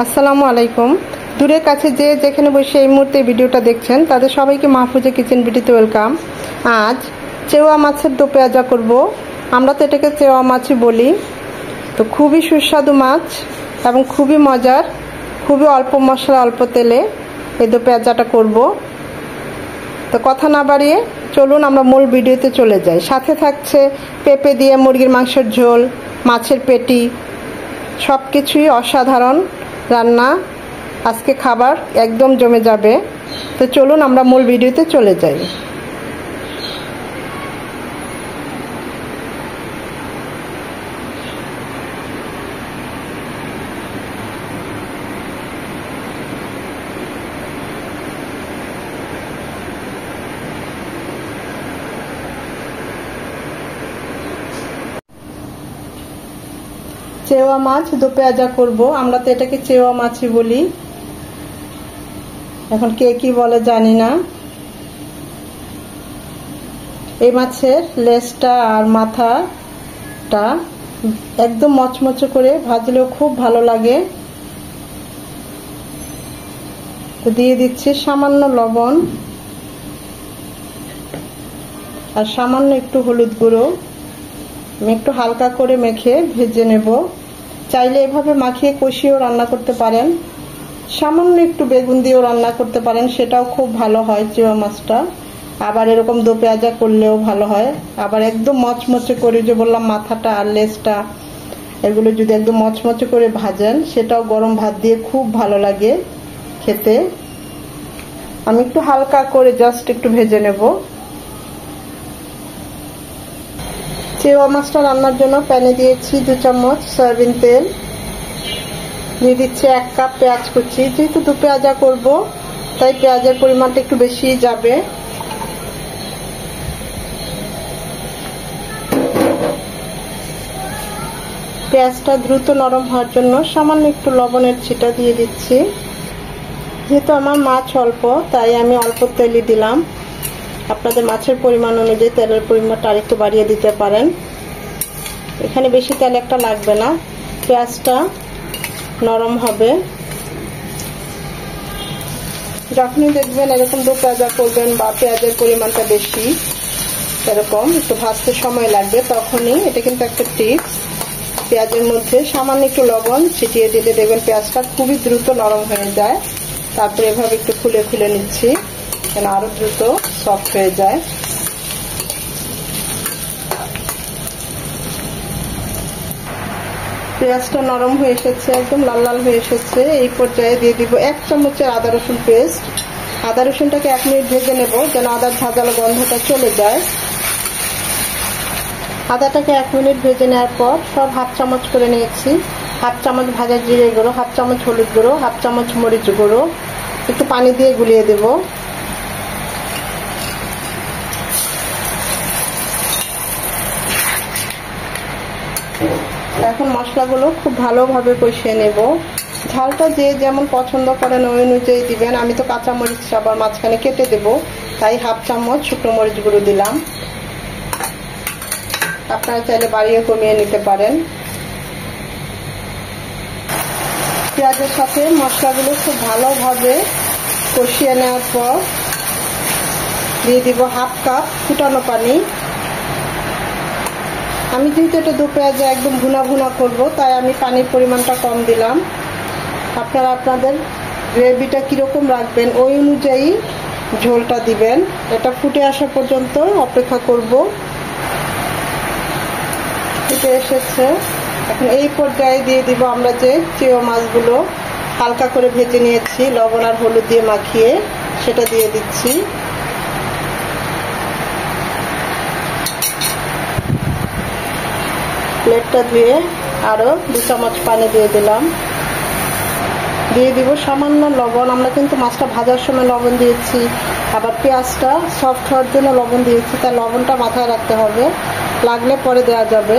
আসসালামু আলাইকুম। দূরের কাছে যে যেখানে বসে এই মুহূর্তে ভিডিওটা দেখছেন তাদের সবাইকে মাহফুজা কিচেন ভিডিওতে ওয়েলকাম। আজ চেওয়া মাছের দো পেঁয়াজা করব। আমরা তো এটাকে চেওয়া মাছই বলি। তো খুবই সুস্বাদু মাছ এবং খুবই মজার, খুবই অল্প মশলা অল্প তেলে এই দো পেঁয়াজাটা করব। তো কথা না বাড়িয়ে চলুন আমরা মূল ভিডিওতে চলে যাই। সাথে থাকছে পেঁপে দিয়ে মুরগির মাংসের ঝোল, মাছের পেটি, সব কিছুই অসাধারণ রান্না। আজকে খাবার একদম জমে যাবে। তো চলুন আমরা মূল ভিডিওতে চলে যাই। চেওয়া মাছ দো পেঁয়াজা করব। আমরা তো এটাকে চেওয়া মাছই বলি, এখন কে কি বলে জানি না। এই মাছের লেজটা আর মাথাটা একদম মচমচে করে ভাজলেও খুব ভালো লাগে। তো দিয়ে দিচ্ছি সামান্য লবণ আর সামান্য একটু হলুদ গুঁড়ো। আমি একটু হালকা করে মেখে ভেজে নেব। চাইলে এভাবে মাখিয়ে কষিয়েও রান্না করতে পারেন, সামান্য একটু বেগুন দিয়েও রান্না করতে পারেন, সেটাও খুব ভালো হয় চেওয়া মাছটা। আবার এরকম দো পেঁয়াজা করলেও ভালো হয়। আবার একদম মচমচে করে, যে বললাম মাথাটা আর লেজটা, এগুলো যদি একদম মচমচে করে ভাজেন সেটাও গরম ভাত দিয়ে খুব ভালো লাগে খেতে। আমি একটু হালকা করে জাস্ট একটু ভেজে নেব। চেওয়া মাছটা রান্নার জন্য প্যানে দিয়েছি 2 চামচ সয়াবিন তেল, দিয়ে দিচ্ছি 1 কাপ পেঁয়াজ কুচি। যেহেতু দু পেঁয়াজা করব তাই পেঁয়াজের পরিমাণটা একটু বেশি যাবে। পেঁয়াজটা দ্রুত নরম হওয়ার জন্য সামান্য একটু লবণের ছিটা দিয়ে দিচ্ছি। যেহেতু আমার মাছ অল্প তাই আমি অল্প তেলই দিলাম। আপনাদের মাছের পরিমাণ অনুযায়ী তেলের পরিমাণটা আরেকটু বাড়িয়ে দিতে পারেন। এখানে বেশি তেল একটা লাগবে না, পেঁয়াজটা নরম হবে। যখনই দেখবেন এরকম দো পেঁয়াজা করবেন বা পেঁয়াজের পরিমাণটা বেশি, এরকম একটু ভাজতে সময় লাগবে, তখনই এটা কিন্তু একটা টিপস, পেঁয়াজের মধ্যে সামান্য একটু লবণ ছিটিয়ে দিলে দেখবেন পেঁয়াজটা খুবই দ্রুত নরম হয়ে যায়। তারপরে এভাবে একটু খুলে খুলে নিচ্ছি যেন আরো দ্রুত সফট হয়ে যায়। পেঁয়াজটা নরম হয়ে এসেছে, একদম লাল লাল হয়ে এসেছে। এই পর্যায়ে দিয়ে দিব 1 চামচের আদা রসুন পেস্ট। আদা রসুনটাকে 1 মিনিট ভেজে নেব যেন আদার ঝাঁঝালো গন্ধটা চলে যায়। আদাটাকে 1 মিনিট ভেজে নেওয়ার পর সব 1/2 চামচ করে নিয়েছি। 1/2 চামচ ভাজা জিরে গুঁড়ো, 1/2 চামচ হলুদ গুঁড়ো, 1/2 চামচ মরিচ গুঁড়ো, একটু পানি দিয়ে গুলিয়ে দেব। এখন মশলাগুলো খুব ভালোভাবে কষিয়ে নেব। ঝালটা যে যেমন পছন্দ করেন ওই অনুযায়ী দিবেন। আমি তো কাঁচা মরিচ আবার মাঝখানে কেটে দেব, তাই 1/2 চামচ শুকনো মরিচ গুঁড়ো দিলাম। আপনারা চাইলে বাড়িয়ে কমিয়ে নিতে পারেন। পেঁয়াজের সাথে মশলাগুলো খুব ভালোভাবে কষিয়ে নেওয়ার পর দিয়ে দিব 1/2 কাপ ফুটানো পানি। আমি যেহেতু এটা দো পেঁয়াজা একদম ভুনা ভুনা করব তাই আমি পানির পরিমাণটা কম দিলাম। আপনারা আপনাদের গ্রেভিটা কিরকম রাখবেন ওই অনুযায়ী ঝোলটা দিবেন। এটা ফুটে আসা পর্যন্ত অপেক্ষা করব। ফুটে এসেছে, এখন এই পর্যায়ে দিয়ে দিব আমরা যে চেওয়া মাছগুলো হালকা করে ভেজে নিয়েছি লবণ আর হলুদ দিয়ে মাখিয়ে, সেটা দিয়ে দিচ্ছি। প্লেটটা ধুয়ে আরো 2 চামচ পানি দিয়ে দিলাম। দিয়ে দিব সামান্য লবণ। আমরা কিন্তু মাছটা ভাজার সময় লবণ দিয়েছি, আবার পেঁয়াজটা সফট হওয়ার জন্য লবণ দিয়েছি, তাই লবণটা মাথায় রাখতে হবে, লাগলে পরে দেওয়া যাবে।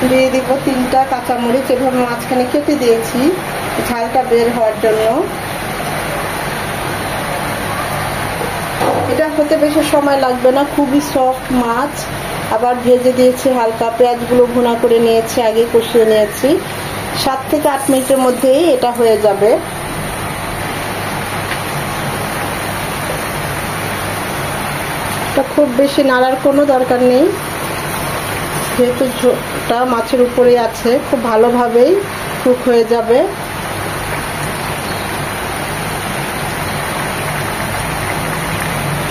দিয়ে দিব 3টা কাঁচামরিচ, এভাবে মাঝখানে কেটে দিয়েছি ঝালটা বের হওয়ার জন্য। এটা হতে বেশি সময় লাগবে না, খুবই সফট মাছ। আবার ভেজে দিয়েছি হালকা, পেঁয়াজগুলো ভুনা করে নিয়েছি, আগে কষিয়ে নিয়েছি। 7 থেকে 8 মিনিটের মধ্যেই এটা হয়ে যাবে। এটা খুব বেশি নাড়ার কোনো দরকার নেই, যেহেতু ঝোলটা মাছের উপরে আছে, খুব ভালোভাবেই কুক হয়ে যাবে।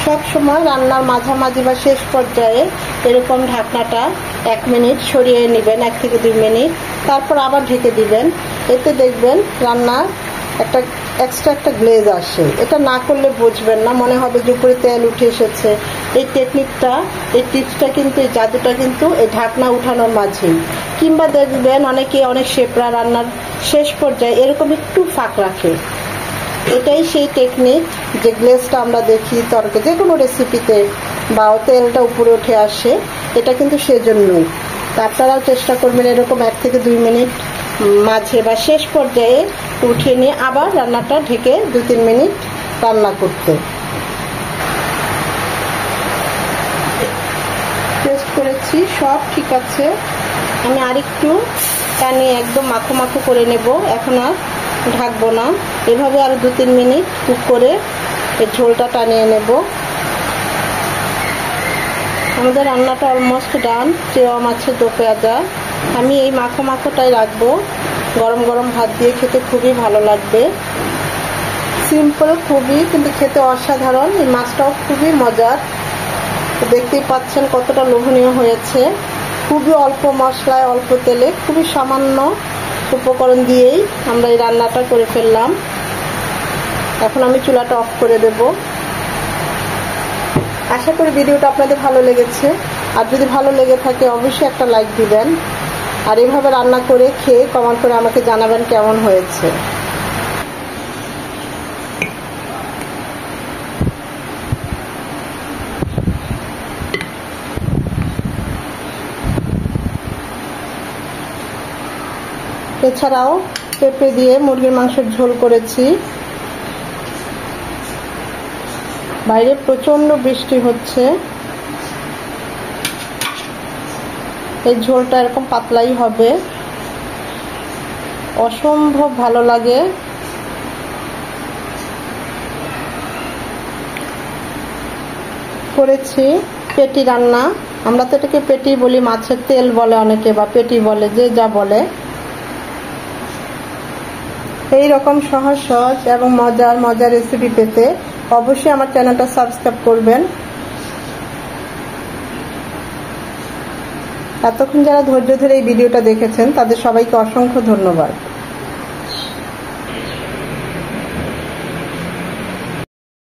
সব সময় রান্নার মাঝামাঝি বা শেষ পর্যায়ে এরকম ঢাকনাটা 1 মিনিট সরিয়ে নেবেন, 1 থেকে 2 মিনিট, তারপর আবার ঢেকে দিবেন। এতে দেখবেন রান্নার একটা এক্সট্রা একটা গ্লেজ আসে। এটা না করলে বুঝবেন না, মনে হবে যে উপরে তেল উঠে এসেছে। এই টেকনিকটা, এই টিপসটা কিন্তু, এই জাদুটা কিন্তু এই ঢাকনা উঠানোর মাঝেই। কিংবা দেখবেন অনেক শেফরা রান্নার শেষ পর্যায়ে এরকম একটু ফাঁক রাখে। এটাই সেই টেকনিক যে গ্লেজটা আমরা দেখি তরকারি যে কোনো রেসিপিতে, বা তেলটা উপরে উঠে আসে, এটা কিন্তু সেজন্যই। তা আপনারাও চেষ্টা করবেন এরকম 1 থেকে 2 মিনিট মাঝে বা শেষ পর্যায়ে উঠিয়ে নিয়ে আবার রান্নাটা ঢেকে 2-3 মিনিট রান্না করতে। টেস্ট করেছি, সব ঠিক আছে। আমি আরেকটু টানে একদম মাখো মাখো করে নেব। এখন আর ঢাকবো না, এভাবে আরো 2-3 মিনিট কুক করে এই ঝোলটা টানিয়ে নেব। আমাদের রান্নাটা অলমোস্ট ডান। চেওয়া মাছের দো পেঁয়াজা আমি এই মাখো মাখোটাই রাখবো। গরম গরম ভাত দিয়ে খেতে খুবই ভালো লাগবে। সিম্পল খুবই, কিন্তু খেতে অসাধারণ। এই মাছটাও খুবই মজার। দেখতেই পাচ্ছেন কতটা লোভনীয় হয়েছে। খুবই অল্প মশলায়, অল্প তেলে, খুবই সামান্য উপকরণ দিয়েই আমরা এই রান্নাটা করে ফেললাম। এখন আমি চুলাটা অফ করে দেব। আশা করি ভিডিওটা আপনাদের ভালো লেগেছে। আর যদি ভালো লেগে থাকে অবশ্যই একটা লাইক দিবেন। আর এভাবে রান্না করে খেয়ে কমেন্ট করে আমাকে জানাবেন কেমন হয়েছে। এছাড়াও পেঁপে দিয়ে মুরগির মাংসের ঝোল করেছি। বাইরে প্রচন্ড বৃষ্টি হচ্ছে। এই ঝোলটা এরকম পাতলাই হবে, অসম্ভব ভালো লাগে। করেছি পেটি রান্না। আমরা তো এটাকে পেটি বলি, মাছের তেল বলে অনেকে, বা পেটি বলে, যে যা বলে। এই রকম সহজ এবং মজার রেসিপি পেতে অবশ্যই আমার চ্যানেলটা সাবস্ক্রাইব করবেন। এতক্ষণ যারা ধৈর্য ধরে এই ভিডিওটা দেখেছেন তাদের সবাইকে অসংখ্য ধন্যবাদ।